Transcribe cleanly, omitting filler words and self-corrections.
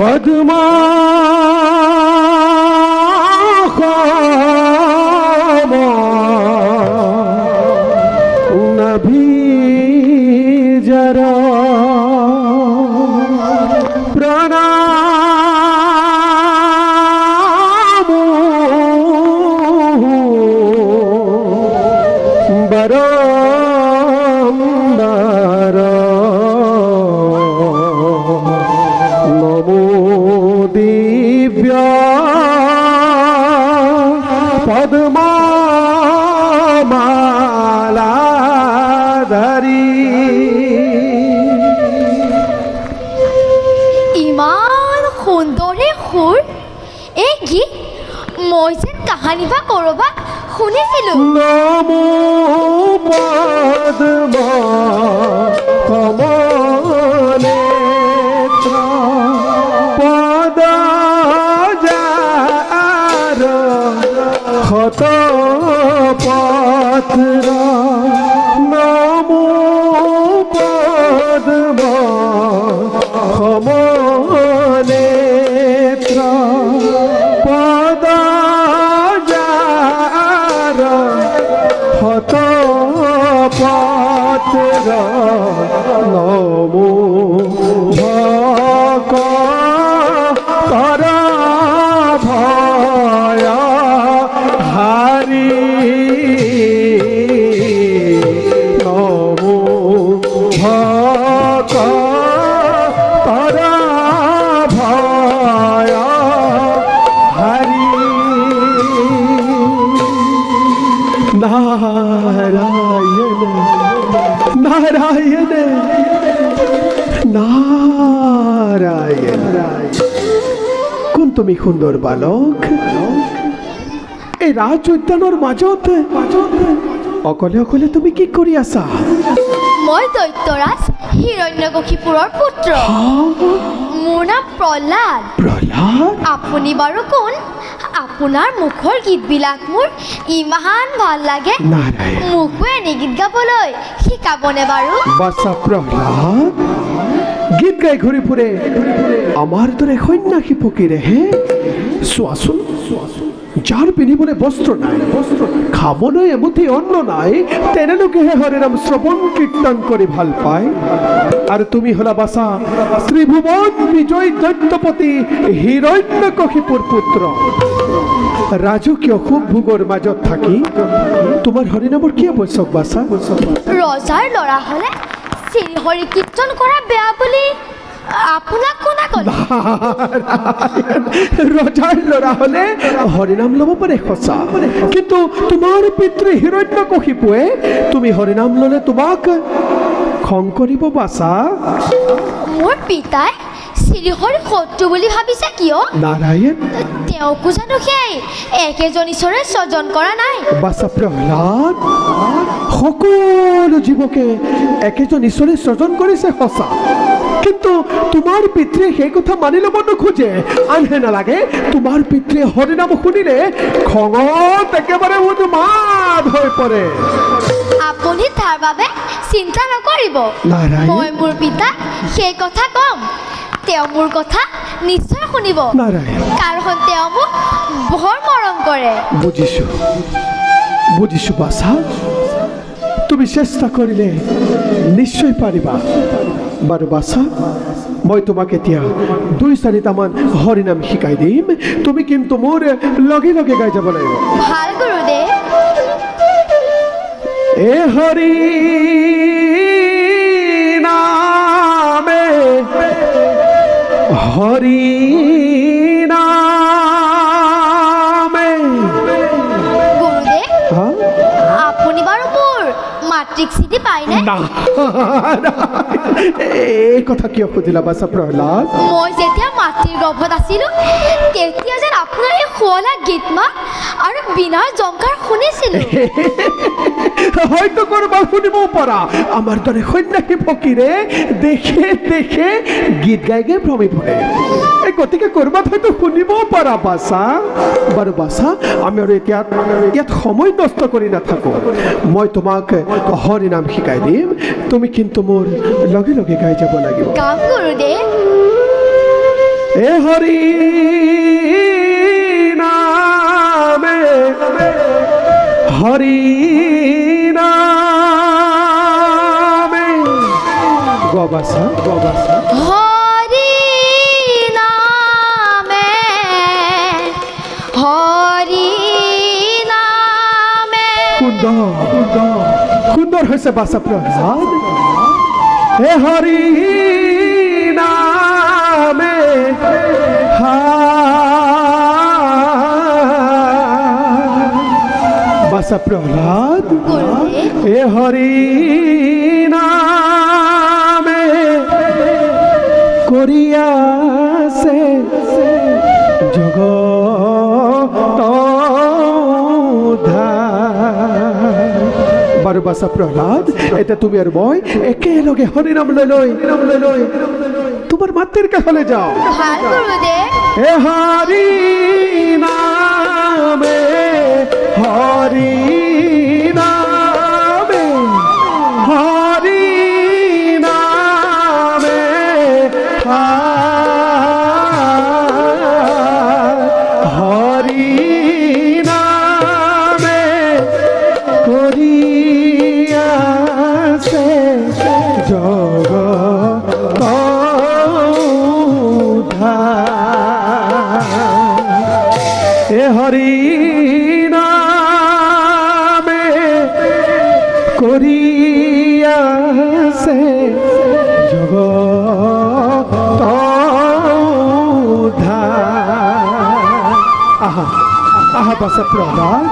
पद्मा नभी जरा प्रणाम बरंदर नमो दिव्या पद्मा मालाधरी ইমান সুন্দৰে সুৰ এই গীত মই যেন কাহানী বা ক'ৰবাত শুনিছিলোঁ। নমো পদ্মা কমলেত্রা পদযার ক্ষত পত্র নমো পদ্মা কমলেত্রা পদযার ক্ষত পত্র নমো ভক্তর ভয় হারি নমো ভক্তর ভয় হারি নারায়ণ নারায়ণ নারায়ণ কোন তুমি সুন্দর বালক এই রাজ উদ্যানৰ মাজত অকলে অকলে তুমি কি কৰি আছা? মই দৈত্যৰাজ হিৰণ্যকশিপুৰৰ পুত্ৰ। মোৰ নাম প্ৰহ্লাদ। প্ৰহ্লাদ আপুনি বাৰু কোন? আপোনাৰ মুখৰ গীতবিলাক মোৰ ইমান ভাল লাগে। নাৰায়ণ মোকো এনে গীত গাবলৈ শিকাবনে বাৰু? বাছা প্ৰহ্লাদ গীত গাই ঘূৰি ফুৰে আমাৰ দৰে সন্যাসী ফকীৰেহে। চোৱাচোন যাৰ পিন্ধিবলৈ বস্ত্ৰ নাই খাবলৈ এমুঠি অন্ন নাই তেনেলোকেহে হৰে নাম শ্ৰৱণ কীৰ্তন কৰি ভাল পায়। আৰু তুমি হলা বাছা ত্ৰিভুৱন বিজয় দৈত্যপতি হিৰণ্যকশিপুৰ পুত্ৰ। ৰাজকীয় সুখ ভোগৰ মাজত থাকি তোমাৰ হৰিনামৰ কি আৱশ্যক বাছা? ৰজাৰ ল'ৰা হ'লে শ্ৰীহৰি কীৰ্তন কৰা বেয়া বুলি আপোনাক কোনে ক'লে? ৰজাৰ ল'ৰা হ'লে হৰিনাম ল'ব পাৰে সঁচা, কিন্তু তোমাৰ পিতৃ হিৰণ্যকশিপুৱে তুমি হৰিনাম ল'লে তোমাক খং কৰিব বাছা। মোৰ পিতাই শ্ৰীহৰিক শত্ৰু বুলি ভাবিছে কিয়? নাৰায়ণ তেওঁকো জানো সেই একেজন ঈশ্বৰে স্বজন কৰা নাই? বাছা প্ৰহ্লাদ সকলো জীৱকে একেজন ঈশ্বৰে স্বজন কৰিছে সঁচা, কিন্তু তোমাৰ পিতৃয়ে সেই কথা মানি ল'ব নোখোজে। আনহে নালাগে তোমাৰ পিতৃয়ে হৰিনাম শুনিলে খঙত একেবাৰে উন্মাদ হৈ পৰে। আপুনি তাৰ বাবে চিন্তা নকৰিব। মই মোৰ পিতাক সেই কথা ক'ম, তেওঁ মোৰ কথা নিশ্চয় শুনিব, কাৰণ তেওঁ মোক বৰ মৰম কৰে। বুজিছো বুজিছো বাছা, তুমি চেষ্টা কৰিলে নিশ্চয় পাৰিবা। বাৰু বাছা মই তোমাক এতিয়া ২-৪টামান হৰিনাম শিকাই দিম, তুমি কিন্তু মোৰ লগে লগে গাই যাব লাগিব। ভাল গুৰুদেৱ। এ হৰি নামে হৰি নামে। গুৰুদেৱ আপুনি বাৰু মোৰ মাতৃক চিনি পায়নে? এই কথা কিয় সুধিলা বাছা প্ৰহ্লাদ? মই যেতিয়া মাতৃৰ গৰ্ভত আছিলো তেতিয়া যেন আপোনাৰ এই শুৱলা গীত মাত আৰু বিনাৰ জংকাৰ শুনিছিলো। হয়তো কৰবাত শুনিবও পাৰা আমাৰ দৰে সন্যাসী ফকীৰে দেখে দেখে গীত গাই গাই ভ্ৰমি ফুৰে, গতিকে কৰবাত হয়তো শুনিবও পাৰা বাছা। বাৰু বাছা আমি আৰু ইয়াত সময় নষ্ট কৰি নাথাকো, মই তোমাক হৰিনাম শিকাই দিম, তুমি কিন্তু মোৰ লগে লগে গাই যাব লাগিব। গাম গুৰুদেৱ। এ হৰি নামে হৰি নামে গবাসা গবাসা হৰি নামে হৰি নামে সুন্দৰ সুন্দৰ সুন্দৰ হৈছে বাসা প্ৰহ্লাদ হে হৰি নামে বাসা প্ৰহ্লাদ হে হৰি নামে কৰিয়াছে জগত বাৰু বাসা প্ৰহ্লাদ এতিয়া তুমি আৰু মই একেলগে হৰিনাম লৈ লৈ তোমাৰ মাতৃৰ কাষলৈ যাওঁ ভাল গুৰুদেৱ হে হৰি নামে হৰি নামে হৰি নামে হৰি নামে কৰিয়াছে জগত হে হৰি নামে কৰিয়াছে জগত আহা আহা বাসা প্ৰহ্লাদ